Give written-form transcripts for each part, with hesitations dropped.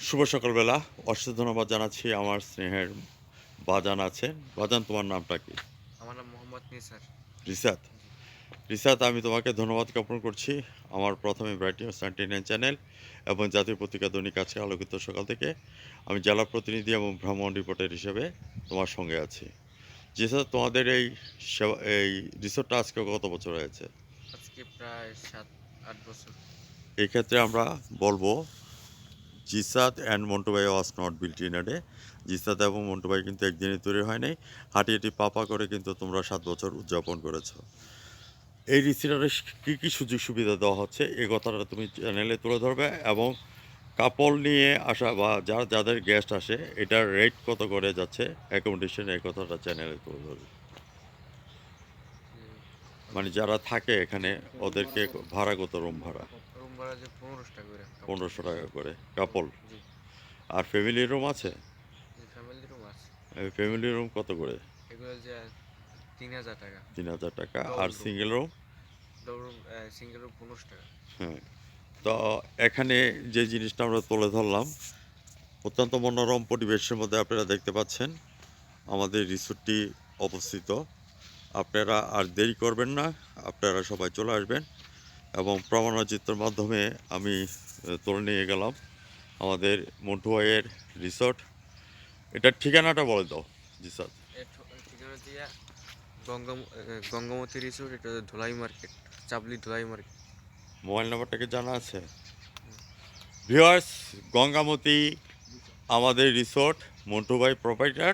শুভ সকালবেলা। অশেষ ধন্যবাদ জানাচ্ছি আমার স্নেহের বাজান আছেন। বাজান, তোমার নামটা কি? আমার নাম মোহাম্মদ নিসার। রিসাত। জি। রিসাত, আমি তোমাকে ধন্যবাদ জ্ঞাপন করছি। আমার প্রথমে ব্রাইট নিউজ 99 চ্যানেল এবং জাতীয় পত্রিকা দৈনিক আজকে আলোকিত সকাল থেকে আমি জেলা প্রতিনিধি এবং ভ্রমণ রিপোর্টার হিসেবে তোমার সঙ্গে আছি। জি স্যার, তোমাদের এই রিসোর্টটা আজকে কত বছর হয়েছে? আজকে প্রায় ৭-৮ বছর। এই ক্ষেত্রে আমরা বলবো জিসাত and Montu Bhai was not built in a day. Jisat এবং মন্টু ভাই কিন্তু একদিনে তৈরি হয় নাই। হাঁটি হাঁটি পাপা করে কিন্তু তোমরা ৭ বছর উদযাপন করেছো। এই রিসিটারে কী কী সুযোগ সুবিধা দেওয়া হচ্ছে এই কথাটা তুমি চ্যানেলে তুলে ধরবে এবং কাপল নিয়ে আসা বা যাদের গেস্ট আসে এটার রেট কত করে যাচ্ছে অ্যাকোমোডেশন, এই কথাটা চ্যানেলে তুলে ধরবে। জি, মানে যারা থাকে এখানে ওদেরকে ভাড়া কত, রুম ভাড়া? রুম ভাড়া যে ১৫০০ টাকা করে কাপল। ১৫০০ টাকা করে কাপল। জি, আর ফ্যামিলি রুম আছে? জি ফ্যামিলি রুম আছে। ফ্যামিলি রুম কত করে? এগুলো যে ৩,০০০ টাকা। ৩,০০০ টাকা। আর double room. Single room? Double room single room ১৫০০ টাকা। হ্যাঁ। তো এখানে যে জিনিসটা আমরা তুলে ধরলাম, অত্যন্ত মনোরম পরিবেশের মধ্যে আপনারা দেখতে পাচ্ছেন আমাদের রিসোর্টটি অবস্থিত। আপনারা আর দেরি করবেন না, আপনারা সবাই চলে আসবেন এবং প্রমাণচিত্রের মাধ্যমে আমি তুলে নিয়ে গেলাম আমাদের মন্টু ভাইয়ের রিসোর্ট। এটার ঠিকানাটা বলে দাও। জি স্যার। ঠিকানা দিয়া গঙ্গামতি রিসোর্ট, এটা ধুলাই মার্কেট, চাবলি ধুলাই মার্কেট। মোবাইল নাম্বারটাকে জানা আছে? ভিউয়ার্স, গঙ্গামতি আমাদের রিসোর্ট, মন্টু ভাই প্রোপাইটার,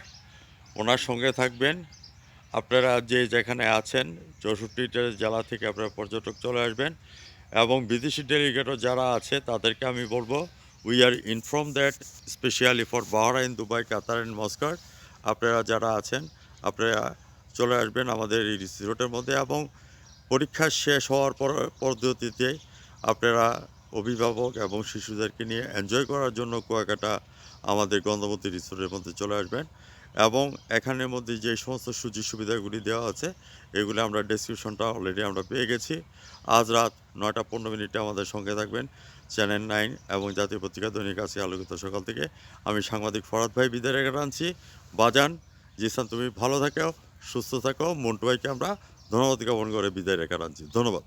ওনার সঙ্গে থাকবেন। আপনারা যে যেখানে আছেন ৬৪টা জেলা থেকে আপনারা পর্যটক চলে আসবেন এবং বিদেশি ডেলিগেটও যারা আছে তাদেরকে আমি বলবো we are inform that specially for Bahrain, Dubai, Qatar and Muscat আপনারা যারা আছেন আপনারা চলে আসবেন আমাদের এই রিসোর্টের মধ্যে এবং পরীক্ষা শেষ হওয়ার পদ্ধতিতে আপনারা অভিভাবক এবং শিশুদেরকে নিয়ে এনজয় করার জন্য কুয়াকাটা আমাদের গন্ধবতী রিসোর্টের মধ্যে চলে আসবেন এবং এখানের মধ্যে যে সমস্ত সুযোগ সুবিধাগুলি দেওয়া আছে এগুলি আমরা ডেসক্রিপশনটা অলরেডি আমরা পেয়ে গেছি। আজ রাত ৯টা ১৫ মিনিটে আমাদের সঙ্গে থাকবেন চ্যানেল 9 এবং জাতীয় পত্রিকা দৈনিক আজকে আলোকিত সকাল থেকে। আমি সাংবাদিক ফরাদ ভাই বিদায় রেখে আনছি। বাজান, জিসান তুমি ভালো থাকো, সুস্থ থাকো। মন্টু ভাইকে আমরা ধন্যবাদ জ্ঞাপন করে বিদায় রেখে আনছি। ধন্যবাদ।